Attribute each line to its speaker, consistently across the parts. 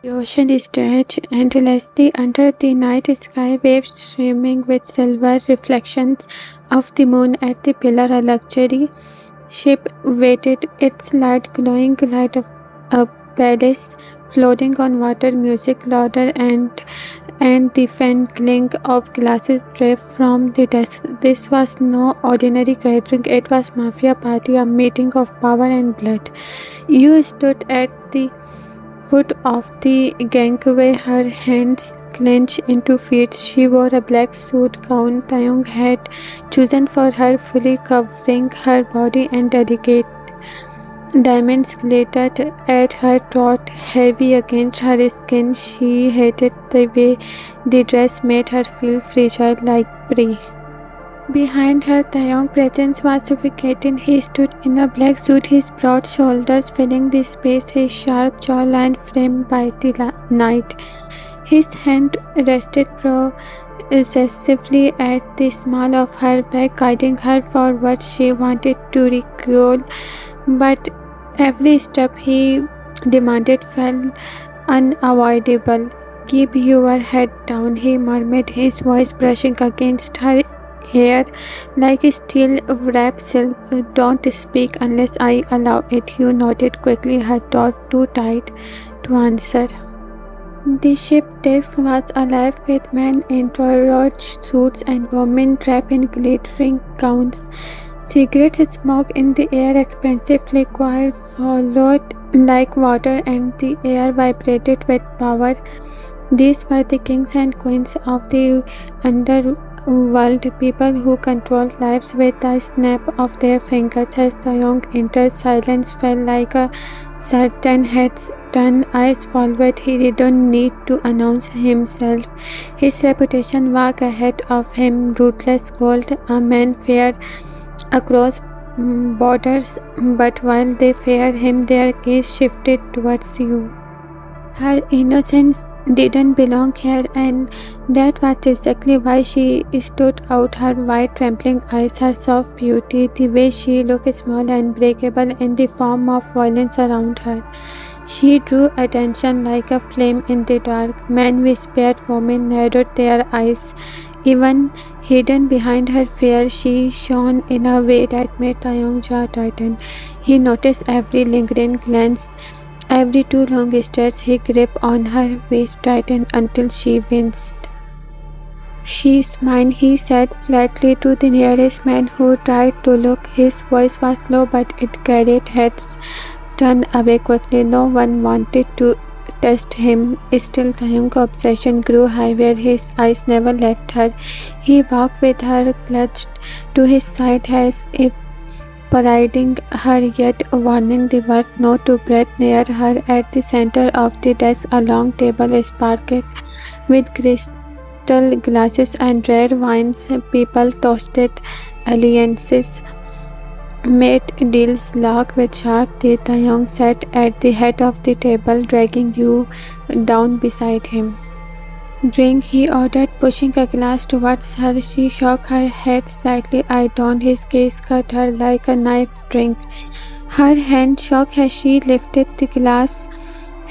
Speaker 1: The ocean stretched endlessly under the night sky, waves streaming with silver reflections of the moon at the pillar. A luxury ship waited, its light glowing like a palace floating on water, music louder and the faint clink of glasses dripped from the desk. This was no ordinary gathering, it was mafia party, a meeting of power and blood. You stood at the foot of the gangway, her hands clenched into fists. She wore a black suit gown Taehyung had chosen for her, fully covering her body, and delicate diamonds glittered at her throat, heavy against her skin. She hated the way the dress made her feel fragile like prey. Behind her, Taehyung's presence was suffocating. He stood in a black suit, his broad shoulders filling the space, his sharp jawline framed by the night. His hand rested possessively at the small of her back, guiding her forward. She wanted to recoil, but every step he demanded felt unavoidable. "Keep your head down," he murmured, his voice brushing against her hair like steel wrapped silk. "Don't speak unless I allow it." You nodded quickly, her throat too tight to answer. The ship deck was alive with men in torch suits and women wrapped in glittering gowns. Cigarette smoke in the air, expensive liquor followed like water, and the air vibrated with power. These were the kings and queens of the underworld, people who controlled lives with a snap of their fingers. As Taehyung entered, silence fell like a curtain had turned. Eyes followed. He didn't need to announce himself. His reputation walked ahead of him, ruthless gold, a man fair across borders, but while they feared him, their gaze shifted towards you. Her innocence didn't belong here, and that was exactly why she stood out. Her wide, trembling eyes, her soft beauty, the way she looked small and breakable in the form of violence around her. She drew attention like a flame in the dark. Men whispered, women narrowed their eyes. Even hidden behind her fear, she shone in a way that made Taehyung's jaw tighten. He noticed every lingering glance, every too long stretch. His grip on her waist tightened until she winced. "She's mine," he said flatly to the nearest man who tried to look. His voice was low, but it carried heads turned away quickly. No one wanted to test him. Still, Taehyung's obsession grew higher. His eyes never left her. He walked with her, clutched to his side as if parading her, yet warning the world not to breathe near her. At the center of the desk, a long table sparkled with crystal glasses and rare wines. People toasted alliances, made deals, laughed with sharp teeth. Taehyung sat at the head of the table, dragging you down beside him. "Drink," he ordered, pushing a glass towards her. She shook her head slightly. "I don't." His gaze cut her like a knife. "Drink." Her hand shook as she lifted the glass,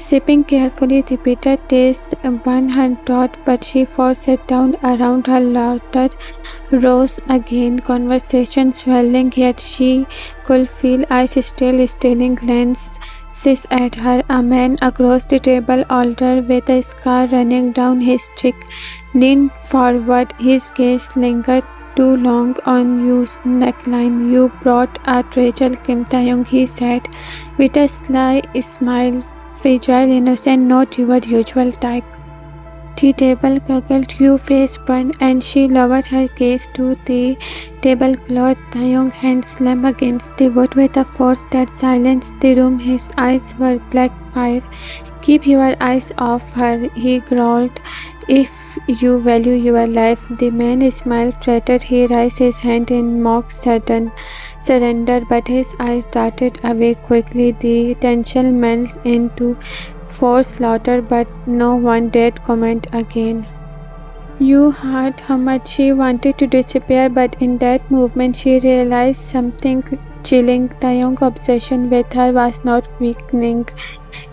Speaker 1: sipping carefully. The bitter taste burned her throat, but she forced it down. Around her, laughter rose again, conversation swelling, yet she could feel eyes still stealing glances at her. A man across the table, older, with a scar running down his cheek, leaned forward. His gaze lingered too long on Yu's neckline. "You brought a treasure, Kim Taehyung," he said, with a sly smile. "Fragile, innocent, not your usual type." The table gurgled, Yu's face burned, and she lowered her gaze to the tablecloth. Taehyung's hand slammed against the wood with a force that silenced the room. His eyes were black fire. "Keep your eyes off her," he growled, "if you value your life." The man smiled, flattered. He raised his hand in mock surrender, but his eyes darted away quickly. The tension melted into forced laughter, but no one dared comment again. You heard how much she wanted to disappear, but in that movement she realized something chilling. Taehyung's obsession with her was not weakening.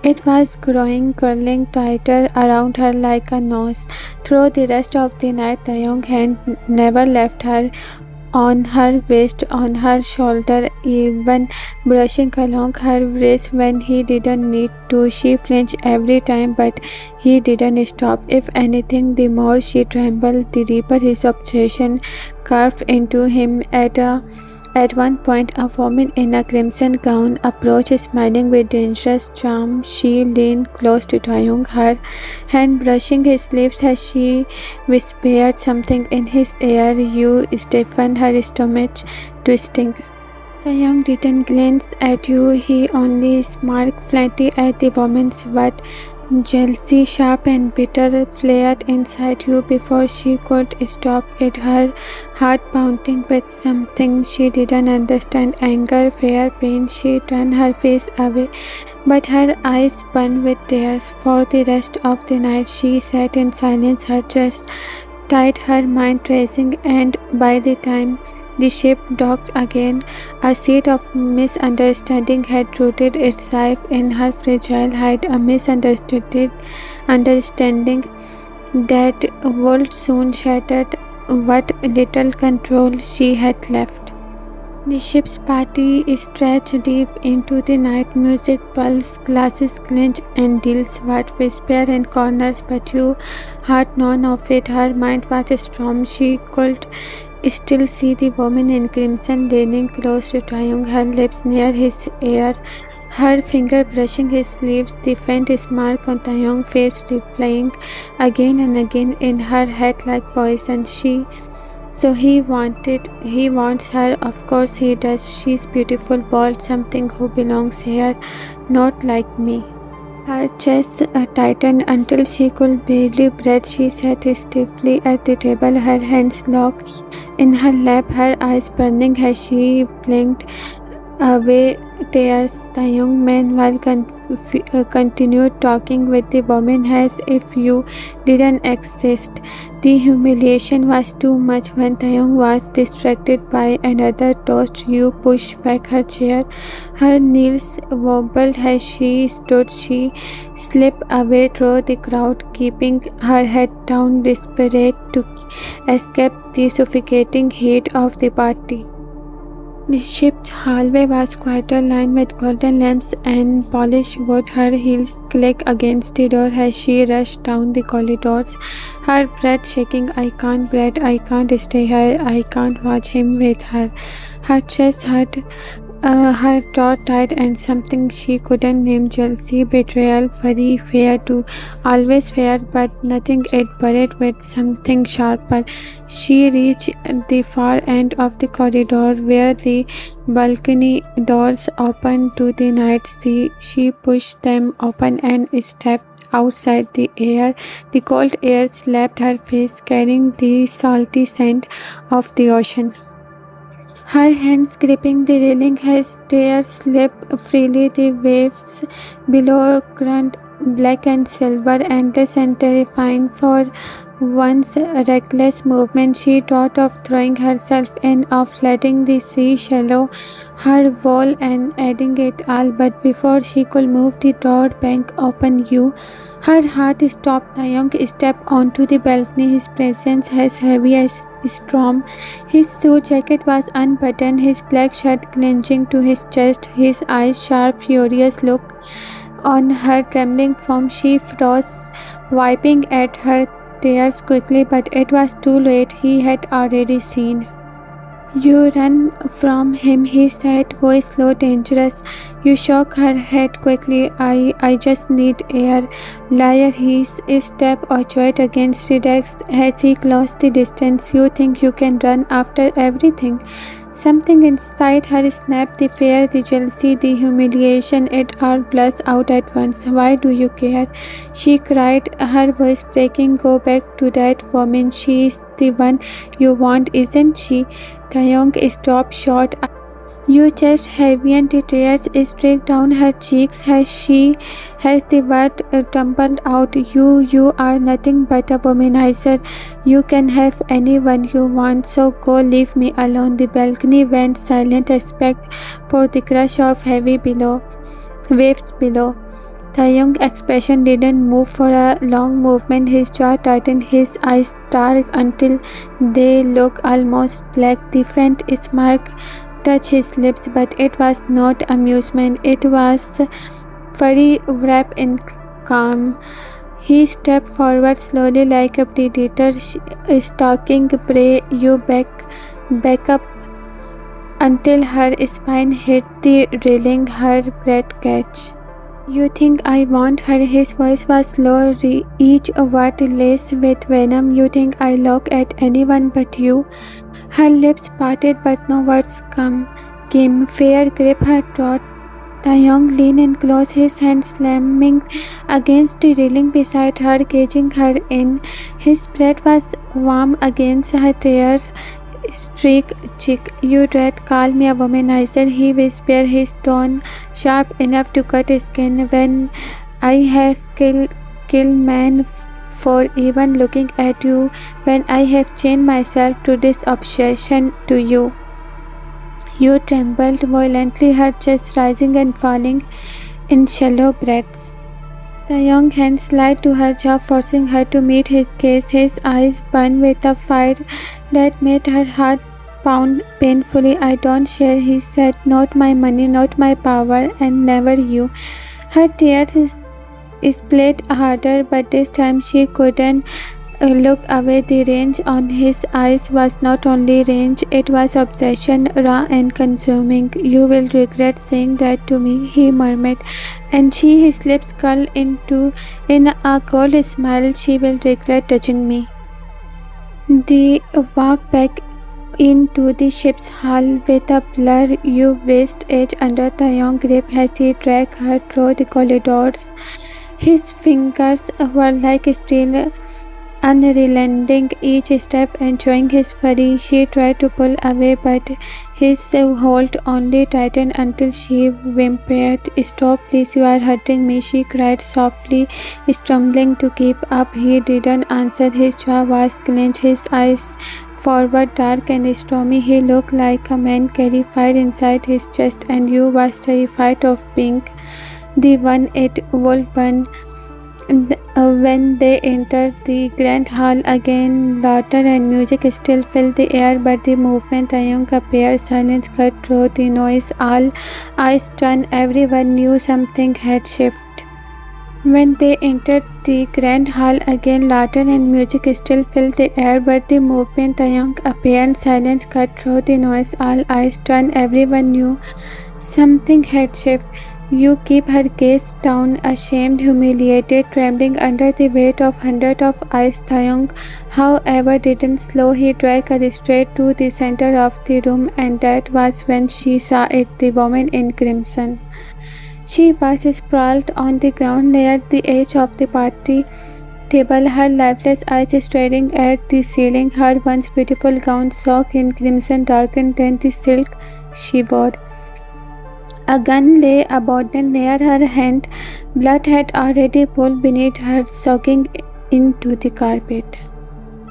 Speaker 1: It was growing, curling tighter around her like a noose. Through the rest of the night, Taehyung hand never left her, on her waist, on her shoulder, even brushing along her wrist when he didn't need to. She flinched every time, but he didn't stop. If anything, the more she trembled, the deeper his obsession carved into him. At one point, a woman in a crimson gown approached, smiling with dangerous charm. She leaned close to Taehyung, her hand brushing his lips as she whispered something in his ear. You stiffened her stomach, twisting. Taehyung didn't glance at you, he only smiled flatly at the woman's wet. Jealousy, sharp and bitter, flared inside you before she could stop it, her heart pounding with something she didn't understand, anger, fear, pain. She turned her face away, but her eyes burned with tears. For the rest of the night she sat in silence, her chest tight, her mind racing, and by the time the ship docked again, a seed of misunderstanding had rooted itself in her fragile heart, a misunderstanding that would soon shatter what little control she had left. The ship's party stretched deep into the night. Music pulsed, glasses clinched, and deals were whispered in corners, but you heard none of it. Her mind was storm. She could still see the woman in crimson leaning close to Taehyung, her lips near his ear, her finger brushing his sleeves, the faint smirk on Taehyung's face replaying again and again in her head like poison. So he wants her, of course he does. She's beautiful, bold, something who belongs here, not like me. Her chest tightened until she could barely breathe. She sat stiffly at the table, her hands locked in her lap, her eyes burning as she blinked away tears. The young man, while continued talking with the woman as if you didn't exist. The humiliation was too much. When Taehyung was distracted by another toast, you pushed back her chair. Her knees wobbled as she stood. She slipped away through the crowd, keeping her head down, desperate to escape the suffocating heat of the party. The ship's hallway was quieter, lined with golden lamps and polished wood. Her heels clicked against the door as she rushed down the corridors, her breath shaking. I can't breathe, I can't stay here, I can't watch him with her. Her chest hurt, her throat tight, and something she couldn't name. Jealousy, betrayal, worry, fear too. Always fear, but nothing it buried with something sharper. She reached the far end of the corridor where the balcony doors opened to the night sea. She pushed them open and stepped outside. The cold air slapped her face, carrying the salty scent of the ocean. Her hands gripping the railing as tears slipped freely. The waves below crunch black and silver, endless and terrifying. For once reckless movement, she thought of throwing herself in, of letting the sea swallow her whole and adding it all. But before she could move, the door banged open. Her heart stopped. Taehyung stepped onto the balcony, his presence as heavy as storm. His suit jacket was unbuttoned, his black shirt clinging to his chest, his eyes sharp, furious look on her trembling form. She froze, wiping at her tears quickly, but it was too late. He had already seen. You run from him, he said, voice low, dangerous. You shook her head quickly. I just need air. Liar, he stepped awkward against the desk as he closed the distance. You think you can run after everything? Something inside her snapped, the fear, the jealousy, the humiliation, it all burst out at once. Why do you care? She cried, her voice breaking. Go back to that woman. She is the one you want, isn't she? Taehyung stopped short. Your chest heavy and the tears streaked down her cheeks as the word tumbled out. You are nothing but a womanizer. You can have anyone you want, so go, leave me alone. The balcony went silent, except for the crush of heavy waves below. Taehyung's expression didn't move for a long movement. His jaw tightened, his eyes dark until they looked almost black. The faint smirk touched his lips, but it was not amusement. It was furry wrapped in calm. He stepped forward slowly like a predator stalking prey. You back up until her spine hit the railing, her breath catch. You think I want her? His voice was low, each word laced with venom. You think I look at anyone but you? Her lips parted, but no words came. Fear gripped her throat. Taehyung leaned in close, his hand slamming against the railing beside her, caging her in. His breath was warm against her tear-streaked cheek. You dread, call me a womanizer, he whispered, his tone sharp enough to cut skin. When I have killed men for even looking at you, when I have chained myself to this obsession to you. You trembled violently, her chest rising and falling in shallow breaths. Taehyung's hand slid to her jaw, forcing her to meet his gaze. His eyes burned with a fire that made her heart pound painfully. I don't share, he said. Not my money, not my power, and never you. Her tears split harder, but this time she couldn't look away. The range on his eyes was not only range, it was obsession, raw and consuming. You will regret saying that to me, he murmured, and his lips curled in a cold smile. She will regret touching me. They walked back into the ship's hall with a blur. You raised edge under Taehyung's grip as he dragged her through the corridors. His fingers were like steel, unrelenting each step, enjoying his fury. She tried to pull away, but his hold only tightened until she whimpered. Stop, please, you are hurting me, she cried softly, stumbling to keep up. He didn't answer. His jaw was clenched, his eyes forward, dark and stormy. He looked like a man carrying fire inside his chest, and you was terrified of being the one it would burn. When they entered the grand hall again, laughter and music still filled the air, but the movement Taehyung appeared. Silence cut through the noise. All eyes turned. Everyone knew something had shifted. When they entered the grand hall again, laughter and music still filled the air, but the movement Taehyung appeared. Silence cut through the noise. All eyes turned. Everyone knew something had shifted. You keep her gaze down, ashamed, humiliated, trembling under the weight of hundreds of eyes. Taehyung, however, didn't slow. He dragged her straight to the center of the room, and that was when she saw it, the woman in crimson. She was sprawled on the ground near the edge of the party table, her lifeless eyes staring at the ceiling. Her once beautiful gown, soaked in crimson, darker than the silk she wore. A gun lay abandoned near her hand. Blood had already pooled beneath her, soaking into the carpet.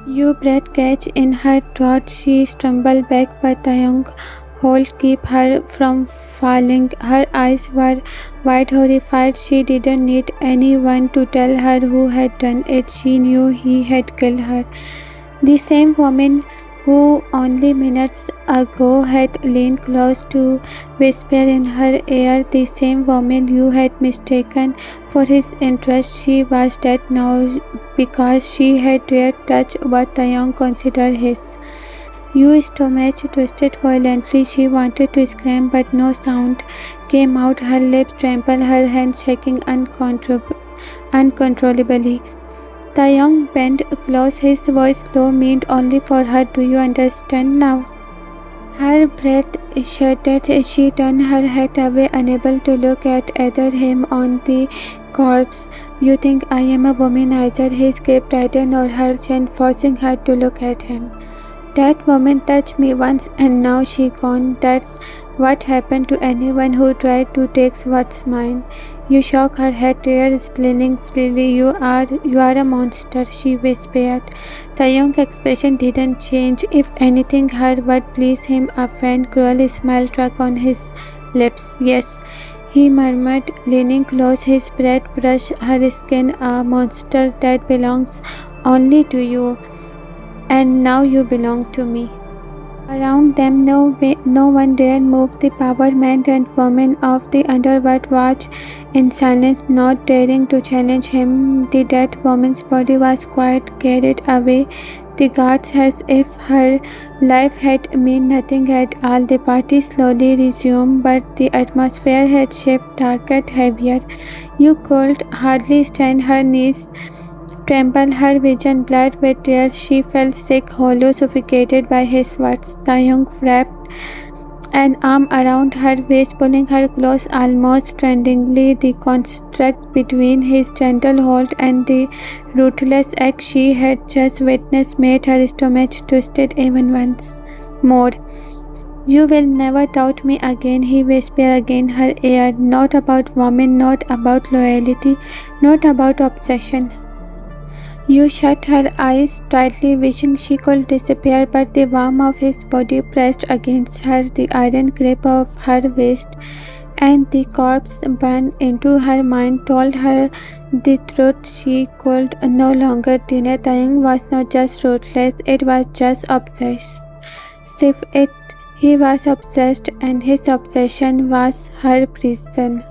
Speaker 1: You breath catch in her throat. She stumbled back, but Taehyung's hold kept her from falling. Her eyes were wide, horrified. She didn't need anyone to tell her who had done it. She knew he had killed her. The same woman who only minutes ago had leaned close to whisper in her ear, the same woman you had mistaken for his interest. She was dead now because she had dared touch what Taehyung considered his. Yu's stomach twisted violently. She wanted to scream, but no sound came out. Her lips trembled, her hands shaking uncontrollably. Taehyung bent close, his voice low, meant only for her. Do you understand now? Her breath shuddered. She turned her head away, unable to look at either him or the corpse. You think I am a womanizer? His grip tightened on her chin, forcing her to look at him. That woman touched me once and now she gone. That's what happened to anyone who tried to take what's mine. You shook her head, tears spilling freely. You are a monster, she whispered. Taehyung's expression didn't change. If anything, her word pleased him. A faint, cruel smile struck on his lips. Yes, he murmured, leaning close. His breath brushed her skin. A monster that belongs only to you, and now you belong to me. Around them, no one dared move. The power men and women of the underworld watched in silence, not daring to challenge him. The dead woman's body was quite carried away. The guards, as if her life had meant nothing at all. The party slowly resumed, but the atmosphere had shifted darker, heavier. You could hardly stand. Her knees trembled, her vision blurred with tears. She felt sick, hollow, suffocated by his words. Taehyung wrapped an arm around her waist, pulling her close, almost tremblingly. The contrast between his gentle hold and the ruthless act she had just witnessed made her stomach twisted even once more. "You will never doubt me again," he whispered again, her ear. "Not about women, not about loyalty, not about obsession." You shut her eyes tightly, wishing she could disappear, but the warmth of his body pressed against her, the iron grip of her waist, and the corpse burned into her mind, told her the truth she could no longer deny. Taehyung was not just ruthless, it was just obsessive. He was obsessed, and his obsession was her prison.